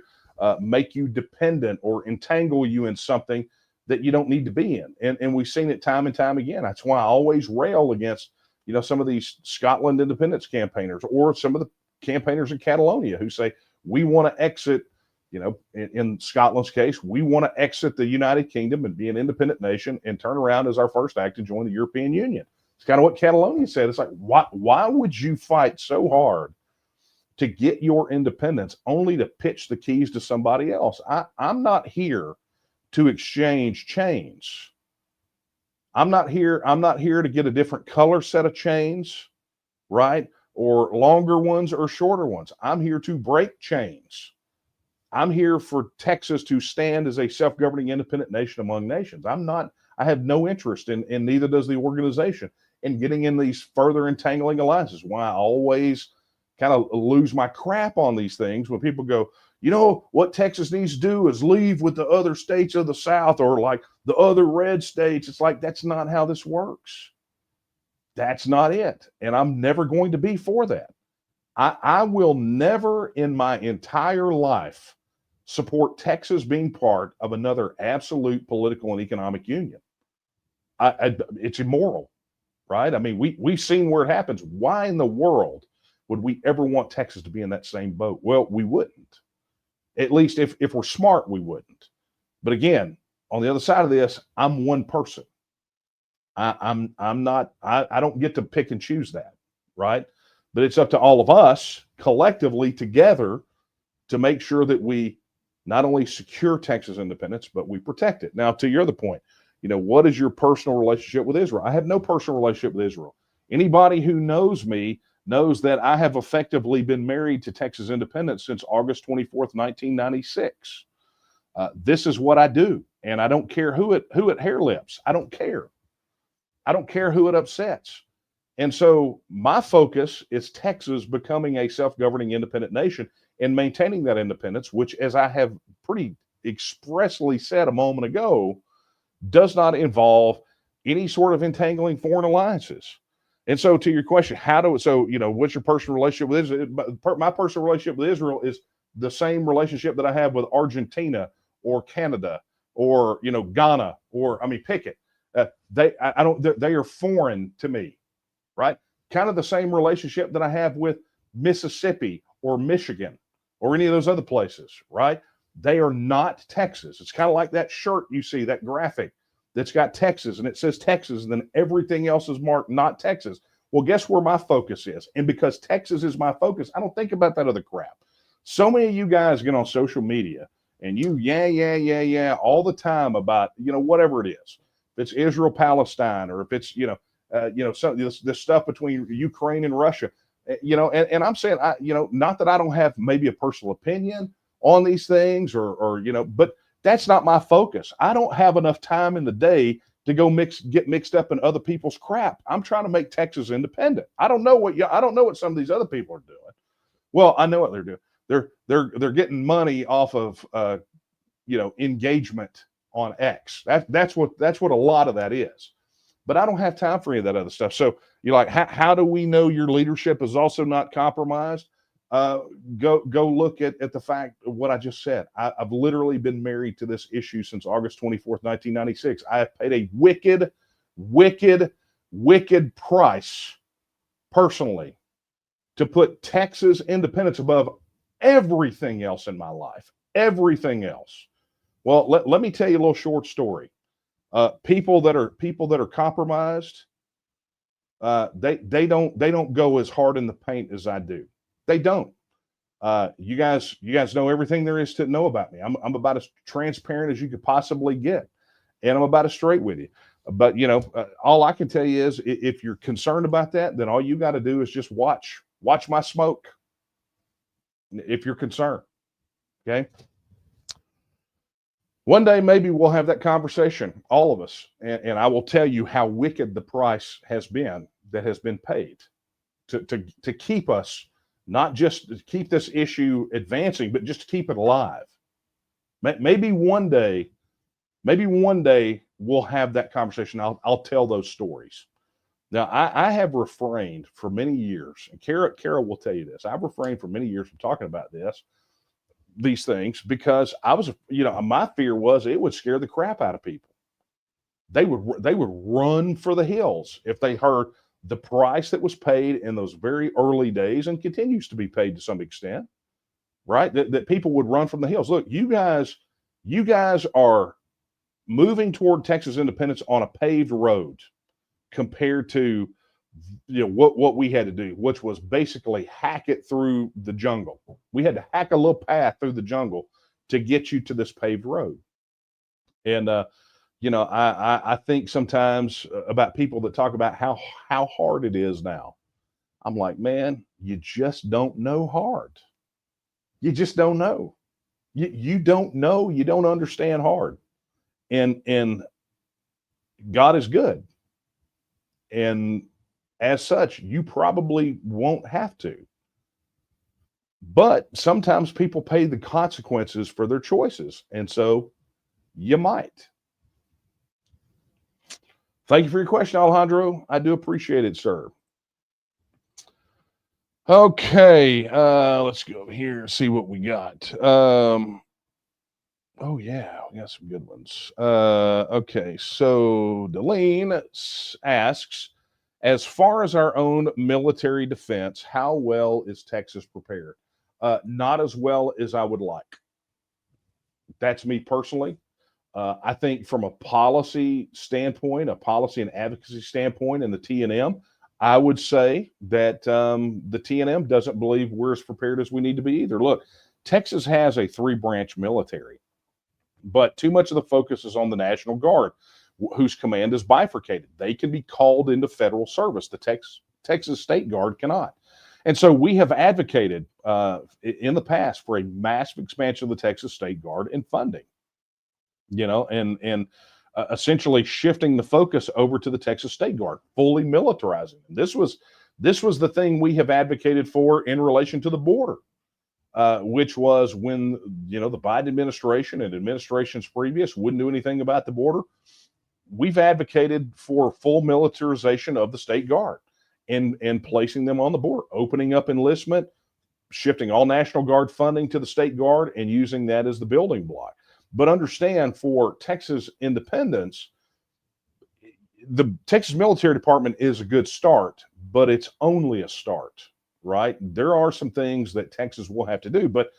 make you dependent or entangle you in something that you don't need to be in. And we've seen it time and time again. That's why I always rail against some of these Scotland independence campaigners, or some of the campaigners in Catalonia who say, we want to exit, in Scotland's case, we want to exit the United Kingdom and be an independent nation and turn around as our first act to join the European Union. It's kind of what Catalonia said. It's like, why would you fight so hard to get your independence only to pitch the keys to somebody else? I'm not here to exchange chains. I'm not here to get a different color set of chains, right? Or longer ones or shorter ones. I'm here to break chains. I'm here for Texas to stand as a self-governing independent nation among nations. I have no interest in, and neither does the organization, in getting in these further entangling alliances. Why I always kind of lose my crap on these things when people go, what Texas needs to do is leave with the other states of the South, or like the other red states. It's like, that's not how this works. That's not it. And I'm never going to be for that. I will never in my entire life support Texas being part of another absolute political and economic union. It's immoral, right? I mean, we've seen where it happens. Why in the world would we ever want Texas to be in that same boat? Well, we wouldn't. At least if we're smart, we wouldn't. But again, on the other side of this, I'm one person. I don't get to pick and choose that, right? But it's up to all of us collectively together to make sure that we not only secure Texas independence, but we protect it. Now, to your other point, what is your personal relationship with Israel? I have no personal relationship with Israel. Anybody who knows me knows that I have effectively been married to Texas independence since August 24th, 1996. This is what I do, and I don't care who it hair lips. I don't care. I don't care who it upsets. And so my focus is Texas becoming a self-governing independent nation and maintaining that independence, which, as I have pretty expressly said a moment ago, does not involve any sort of entangling foreign alliances. And so, to your question, what's your personal relationship with Israel? My personal relationship with Israel is the same relationship that I have with Argentina or Canada or Ghana, or pick it. They are foreign to me, right? Kind of the same relationship that I have with Mississippi or Michigan or any of those other places, right? They are not Texas. It's kind of like that shirt you see, that graphic that's got Texas and it says Texas, and then everything else is marked not Texas. Well, guess where my focus is? And because Texas is my focus, I don't think about that other crap. So many of you guys get on social media and you all the time about, whatever it is. If it's Israel, Palestine, or if it's, some this stuff between Ukraine and Russia, and I'm saying, not that I don't have maybe a personal opinion on these things but that's not my focus. I don't have enough time in the day to go get mixed up in other people's crap. I'm trying to make Texas independent. I don't know what some of these other people are doing. Well, I know what they're doing. They're getting money off of engagement on X. That's what a lot of that is. But I don't have time for any of that other stuff. So you're like, how do we know your leadership is also not compromised? Uh, go look at the fact of what I just said. I've literally been married to this issue since August 24th, 1996. I have paid a wicked, wicked, wicked price personally to put Texas independence above everything else in my life. Everything else. Well, let me tell you a little short story. People that are compromised, they don't go as hard in the paint as I do. They don't. You guys know everything there is to know about me. I'm about as transparent as you could possibly get, and I'm about as straight with you. But all I can tell you is, if you're concerned about that, then all you got to do is just watch my smoke. If you're concerned, okay. One day maybe we'll have that conversation, all of us, and I will tell you how wicked the price has been that has been paid to keep us, not just to keep this issue advancing, but just to keep it alive. Maybe one day, we'll have that conversation. I'll tell those stories. Now, I have refrained for many years, and Kara will tell you this. I've refrained for many years from talking about these things, because I was, my fear was it would scare the crap out of people. They would run for the hills if they heard the price that was paid in those very early days, and continues to be paid to some extent, right? That people would run from the hills. Look, you guys are moving toward Texas independence on a paved road, compared to what we had to do, which was basically hack it through the jungle. We had to hack a little path through the jungle to get you to this paved road. And I think sometimes about people that talk about how hard it is now. I'm like, man, you just don't know hard. You just don't know. You don't know. You don't understand hard. And God is good. And as such, you probably won't have to. But sometimes people pay the consequences for their choices. And so you might. Thank you for your question, Alejandro. I do appreciate it, sir. Okay, let's go over here and see what we got. Oh yeah, we got some good ones. Okay, so Deline asks, as far as our own military defense, how well is Texas prepared? Not as well as I would like. That's me personally. I think from a policy standpoint, a policy and advocacy standpoint, in the TNM, I would say that the TNM doesn't believe we're as prepared as we need to be either. Look, Texas has a 3-branch military, but too much of the focus is on the National Guard, whose command is bifurcated. They can be called into federal service. The Texas State Guard cannot. And so we have advocated in the past for a massive expansion of the Texas State Guard and funding, and essentially shifting the focus over to the Texas State Guard, fully militarizing them. This was the thing we have advocated for in relation to the border, which was when the Biden administration and administrations previous wouldn't do anything about the border. We've advocated for full militarization of the State Guard and placing them on the border, opening up enlistment, shifting all National Guard funding to the State Guard, and using that as the building block. But understand, for Texas independence, the Texas Military Department is a good start, but it's only a start, right? There are some things that Texas will have to do, but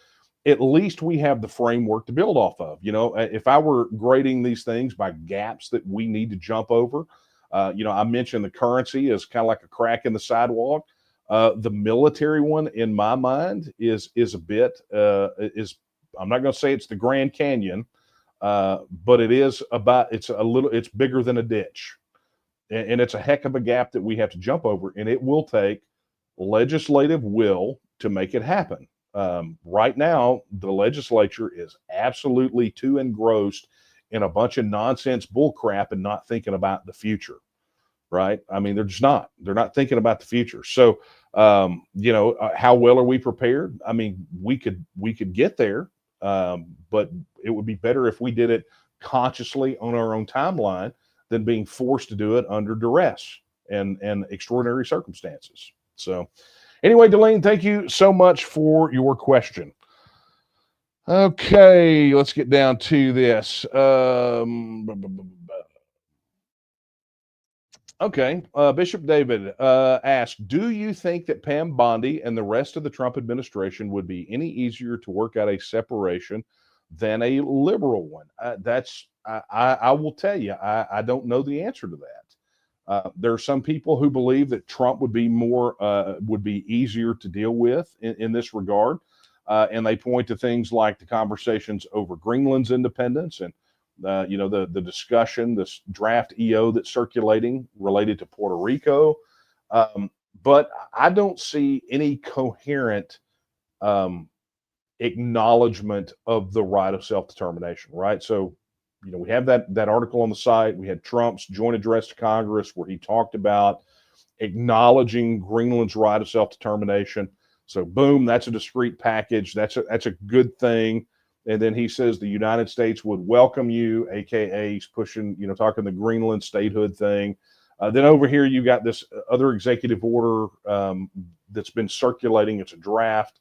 at least we have the framework to build off of. If I were grading these things by gaps that we need to jump over, I mentioned the currency is kind of like a crack in the sidewalk. The military one, in my mind, is a bit I'm not going to say it's the Grand Canyon, but it's bigger than a ditch, and it's a heck of a gap that we have to jump over, and it will take legislative will to make it happen. Right now, the legislature is absolutely too engrossed in a bunch of nonsense bull crap and not thinking about the future, right? I mean, they're not thinking about the future. So, how well are we prepared? I mean, we could get there, but it would be better if we did it consciously on our own timeline than being forced to do it under duress and extraordinary circumstances. So Anyway, Delane, thank you so much for your question. Okay, let's get down to this. Okay, Bishop David asked, do you think that Pam Bondi and the rest of the Trump administration would be any easier to work out a separation than a liberal one? I will tell you, I don't know the answer to that. There are some people who believe that Trump would be easier to deal with in this regard, and they point to things like the conversations over Greenland's independence and the discussion, this draft EO that's circulating related to Puerto Rico. Um, but I don't see any coherent um, acknowledgement of the right of self determination. Right. So, we have that article on the site. We had Trump's joint address to Congress where he talked about acknowledging Greenland's right of self determination. So, boom, that's a discrete package. That's a good thing. And then he says the United States would welcome you, aka he's pushing, talking the Greenland statehood thing. Then over here you got this other executive order that's been circulating. It's a draft.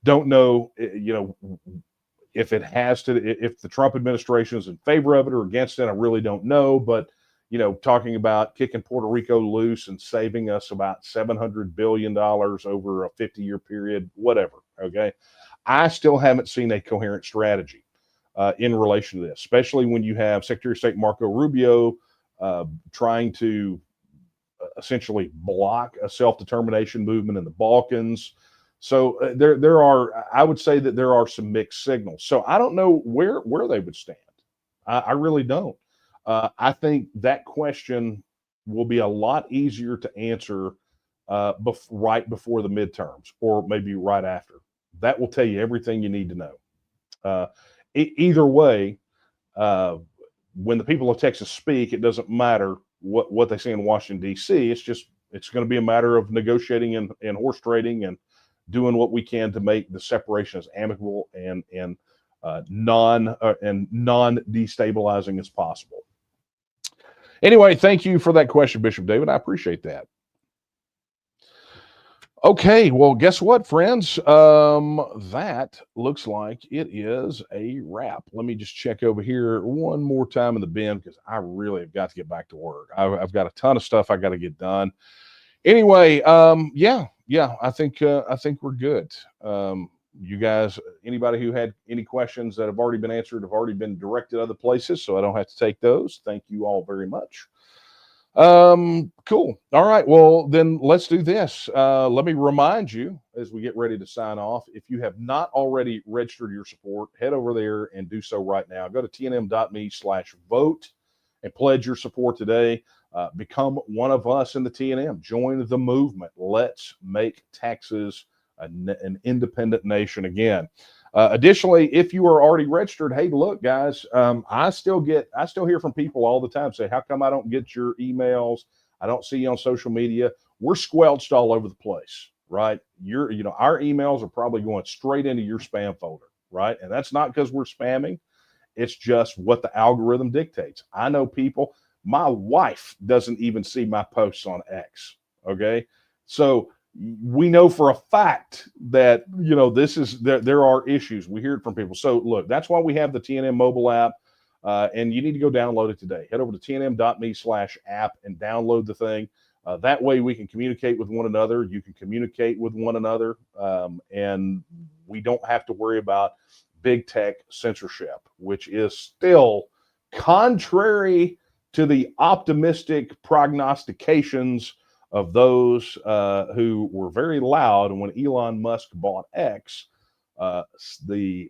Don't know, if the Trump administration is in favor of it or against it. I really don't know. But talking about kicking Puerto Rico loose and saving us about $700 billion over a 50-year period, whatever. Okay. I still haven't seen a coherent strategy in relation to this, especially when you have Secretary of State Marco Rubio trying to essentially block a self-determination movement in the Balkans. So I would say that there are some mixed signals. So I don't know where they would stand. I really don't. I think that question will be a lot easier to answer right before the midterms, or maybe right after. That will tell you everything you need to know. Uh, Either way, uh, when the people of Texas speak, it doesn't matter what they say in Washington D.C. It's going to be a matter of negotiating and horse trading and doing what we can to make the separation as amicable and non destabilizing as possible. Anyway, thank you for that question, Bishop David. I appreciate that. Okay, well, guess what, friends? That looks like it is a wrap. Let me just check over here one more time in the bin because I really have got to get back to work. I've got a ton of stuff I got to get done. Anyway, yeah, I think we're good. You guys, anybody who had any questions that have already been answered have already been directed other places, so I don't have to take those. Thank you all very much. Cool. All right. Well, then let's do this. Let me remind you as we get ready to sign off. If you have not already registered your support, head over there and do so right now. Go to tnm.me/vote and pledge your support today. Become one of us in the TNM. Join the movement. Let's make Texas an independent nation again. Additionally, if you are already registered, hey, look, guys, I still hear from people all the time say, how come I don't get your emails? I don't see you on social media. We're squelched all over the place, right? Our emails are probably going straight into your spam folder, right? And that's not because we're spamming. It's just what the algorithm dictates. I know people, my wife doesn't even see my posts on X. Okay. So we know for a fact that there are issues. We hear it from people. So look, that's why we have the TNM mobile app, and you need to go download it today. Head over to tnm.me/app and download the thing. That way we can communicate with one another. You can communicate with one another, and we don't have to worry about big tech censorship, which is still contrary to the optimistic prognostications of those who were very loud when Elon Musk bought X. The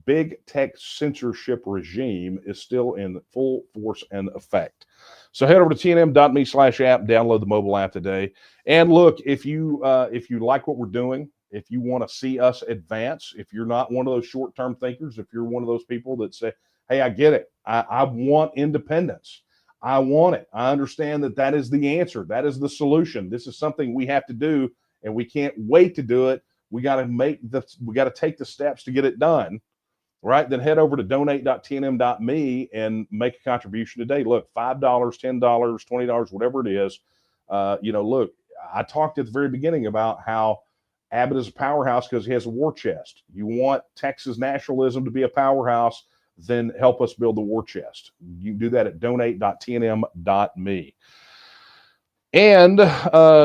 big tech censorship regime is still in full force and effect. So head over to tnm.me/app, download the mobile app today. And look, if you like what we're doing, if you want to see us advance, if you're not one of those short-term thinkers, if you're one of those people that say, hey, I get it. I want independence. I want it. I understand that is the answer. That is the solution. This is something we have to do, and we can't wait to do it. We got to take the steps to get it done. Right? Then head over to donate.tnm.me and make a contribution today. Look, $5, $10, $20, whatever it is. Look, I talked at the very beginning about how Abbott is a powerhouse because he has a war chest. You want Texas nationalism to be a powerhouse, then help us build the war chest. You can do that at donate.tnm.me. And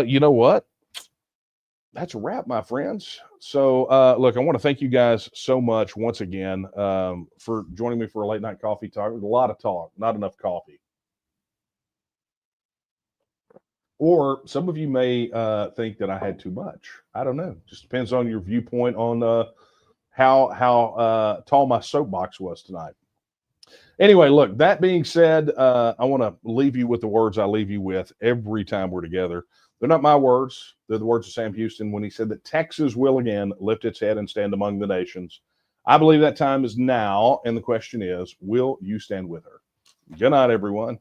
you know what? That's a wrap, my friends. So, look, I want to thank you guys so much once again for joining me for a late night coffee talk. It was a lot of talk, not enough coffee. Or some of you may think that I had too much. I don't know. Just depends on your viewpoint on how tall my soapbox was tonight. Anyway, look, that being said, I want to leave you with the words I leave you with every time we're together. They're not my words. They're the words of Sam Houston when he said that Texas will again lift its head and stand among the nations. I believe that time is now. And the question is, will you stand with her? Good night, everyone.